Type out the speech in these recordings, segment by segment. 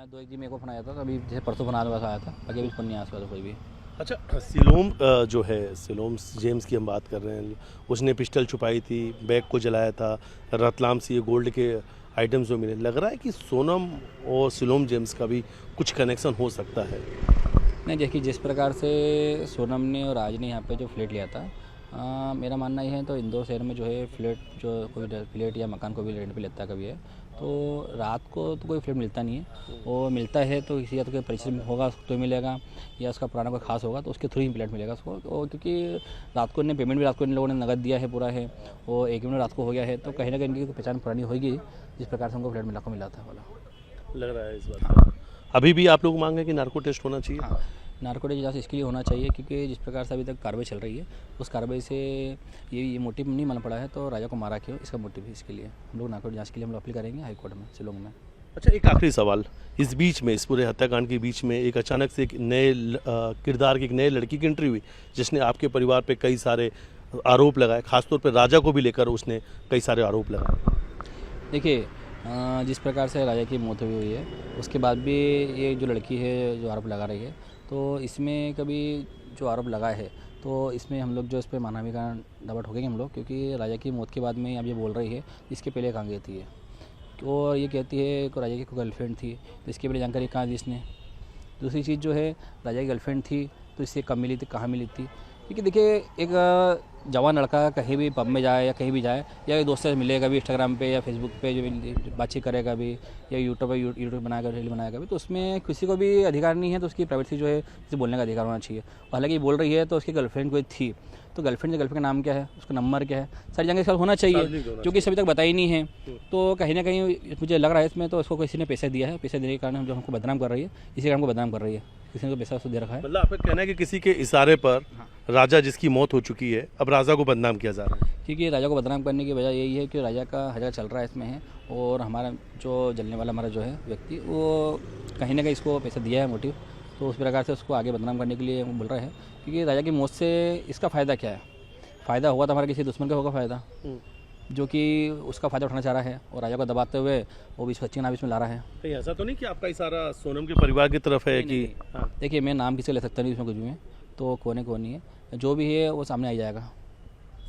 दो एक दिन मेरे को फोन आया था, तो अभी जैसे परसों फोन आया था, बाकी अभी फोन नहीं आया उसका कोई भी। अच्छा, सिलोम जो है, सिलोम जेम्स की हम बात कर रहे हैं, उसने पिस्टल छुपाई थी, बैग को जलाया था, रतलाम से ये गोल्ड के आइटम्स जो मिले, लग रहा है कि सोनम और सिलोम जेम्स का भी कुछ कनेक्शन हो सकता है। नहीं, देखिए जिस प्रकार से सोनम ने और राज ने यहाँ पे जो फ्लैट लिया था, मेरा मानना ये है तो इंदौर शहर में जो है फ्लैट, जो कोई फ्लैट या मकान को भी रेंट पे लेता है कभी है, तो रात को तो कोई फ्लैट मिलता नहीं है। वो मिलता है तो किसी या तो कोई परिचित होगा तो मिलेगा, या उसका पुराना कोई खास होगा तो उसके थ्रू ही फ्लैट मिलेगा उसको। और क्योंकि रात को इन्हें पेमेंट भी रात को इन लोगों ने नगद दिया है पूरा है, और एक मिनट रात को हो गया है, तो कहीं ना कहीं इनकी पहचान पुरानी होगी जिस प्रकार से हमको फ्लैट मिला था वाला। लग रहा है इस बात का। अभी भी आप लोग मांग है कि नार्को टेस्ट होना चाहिए। हाँ, नार्को टेस्ट इसके लिए होना चाहिए क्योंकि जिस प्रकार से अभी तक कार्रवाई चल रही है, उस कार्रवाई से ये मोटिव नहीं मालूम पड़ा है, तो राजा को मारा क्यों, इसका मोटिव है। इसके लिए हम लोग नार्को जांच के लिए हम लोग अपील करेंगे हाई कोर्ट में, शिलोंग में। अच्छा, एक आखिरी सवाल, इस बीच में, इस पूरे हत्याकांड के बीच में एक अचानक से एक नए किरदार की एक नए लड़की की एंट्री हुई, जिसने आपके परिवार पे कई सारे आरोप लगाए, खासतौर पे राजा को भी लेकर उसने कई सारे आरोप लगाए। देखिए, जिस प्रकार से राजा की मौत हुई है, उसके बाद भी ये जो लड़की है जो आरोप लगा रही है, तो इसमें कभी जो आरोप लगाए है, तो इसमें हम लोग जो इस पर मानहानि का दावा ठोकेंगे हम लोग, क्योंकि राजा की मौत के बाद में अब ये बोल रही है, इसके पहले कहाँ गई थी ये, तो ये कहती है कि राजा की कोई गर्लफ्रेंड थी, तो इसके पहले जानकारी कहाँ दी इसने। दूसरी चीज़ जो है, राजा की गर्लफ्रेंड थी तो इससे कब मिली थी, कहाँ मिली थी, क्योंकि देखिए एक जवान लड़का कहीं भी पब में जाए या कहीं भी जाए, या दोस्त से मिलेगा भी इंस्टाग्राम पे या फेसबुक पे जो बातचीत करेगा भी, या यूट्यूब बनाएगा, रील बनाएगा भी, तो उसमें किसी को भी अधिकार नहीं है, तो उसकी प्राइवेसी जो है किसी बोलने का अधिकार होना चाहिए। और हालांकि बोल रही है तो उसकी गर्लफ्रेंड कोई थी, तो गर्लफ्रेंड का नाम क्या है, उसका नंबर क्या है, सारी जानकारी इसका होना चाहिए, जो कि अभी तक बताई नहीं है। तो कहीं ना कहीं मुझे लग रहा है इसमें तो उसको किसी ने पैसे दिया है, पैसे देने के कारण हम जो हमको बदनाम कर रही है, इसी कारण हमको बदनाम कर रही है, किसी ने तो पैसा उसको दे रखा है। मतलब आपका कहना है कि किसी के इशारे पर राजा, जिसकी मौत हो चुकी है, अब राजा को बदनाम किया जा रहा है। क्योंकि राजा को बदनाम करने की वजह यही है कि राजा का हज़ार चल रहा है इसमें है, और हमारा जो जलने वाला हमारा जो है व्यक्ति, वो कहीं ना कहीं इसको पैसा दिया है मोटिव, तो उस प्रकार से उसको आगे बदनाम करने के लिए वो बोल रहा है। क्योंकि राजा की मौत से इसका फ़ायदा क्या है, फ़ायदा होगा तो हमारे किसी दुश्मन का होगा फ़ायदा, जो कि उसका फ़ायदा उठाना चाह रहा है, और राजा को दबाते हुए वो भी सच्ची नाम इसमें ला रहा है। कहीं ऐसा तो नहीं कि आपका इशारा सोनम के परिवार की तरफ है कि देखिए, मैं नाम किसी ले सकता नहीं इसमें कुछ भी में, तो कौन नहीं है, जो भी है वो सामने आ जाएगा।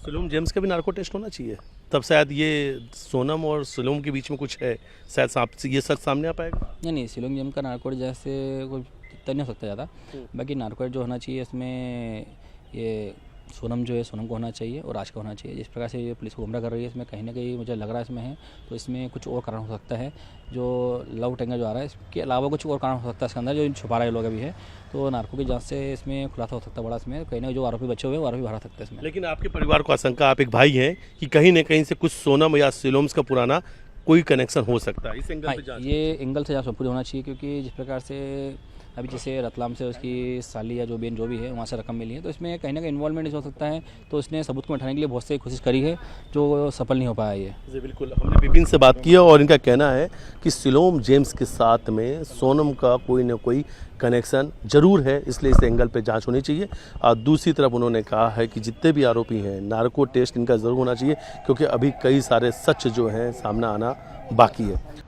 सिलोम जेम्स का भी नार्को टेस्ट होना चाहिए, तब शायद ये सोनम और सिलोम के बीच में कुछ है, शायद ये सच सामने आ पाएगा। नहीं, शिलोंग जेम का नार्कोट जैसे कोई इतना नहीं हो सकता ज़्यादा, बाकी नार्कोट जो होना चाहिए इसमें ये सोनम जो है, सोनम को होना चाहिए और राज का होना चाहिए। जिस प्रकार से ये पुलिस को गुमराह कर रही है, इसमें कहीं ना कहीं मुझे लग रहा है इसमें है, तो इसमें कुछ और कारण हो सकता है, जो लव टेंगर जो आ रहा है, इसके अलावा कुछ और कारण हो सकता है इसके अंदर, जो छुपा रहे लोग अभी है। तो नार्को की जांच से इसमें खुलासा हो सकता है बड़ा, इसमें कहीं ना जो आरोपी बचे हुए वो आरोपी बाहर आ सकते हैं इसमें। लेकिन आपके परिवार को आशंका, आप एक भाई हैं, कि कहीं ना कहीं से कुछ सोनम या सिलोम्स का पुराना कोई कनेक्शन हो सकता है, इस एंगल पे जांच। ये एंगल से जांच पूरी होना चाहिए, क्योंकि जिस प्रकार से अभी जैसे रतलाम से उसकी साली या जो बहन जो भी है वहाँ से रकम मिली है, तो इसमें कहीं ना कहीं इन्वॉल्वमेंट हो सकता है, तो उसने सबूत को उठाने के लिए बहुत सी कोशिश करी है, जो सफल नहीं हो पाया ये। जी बिल्कुल, हमने विपिन से बात की और इनका कहना है कि सिलोम जेम्स के साथ में सोनम का कोई ना कोई कनेक्शन जरूर है, इसलिए इस एंगल पे जांच होनी चाहिए। और दूसरी तरफ उन्होंने कहा है कि जितने भी आरोपी हैं, नार्को टेस्ट इनका ज़रूर होना चाहिए, क्योंकि अभी कई सारे सच जो हैं सामने आना बाकी है।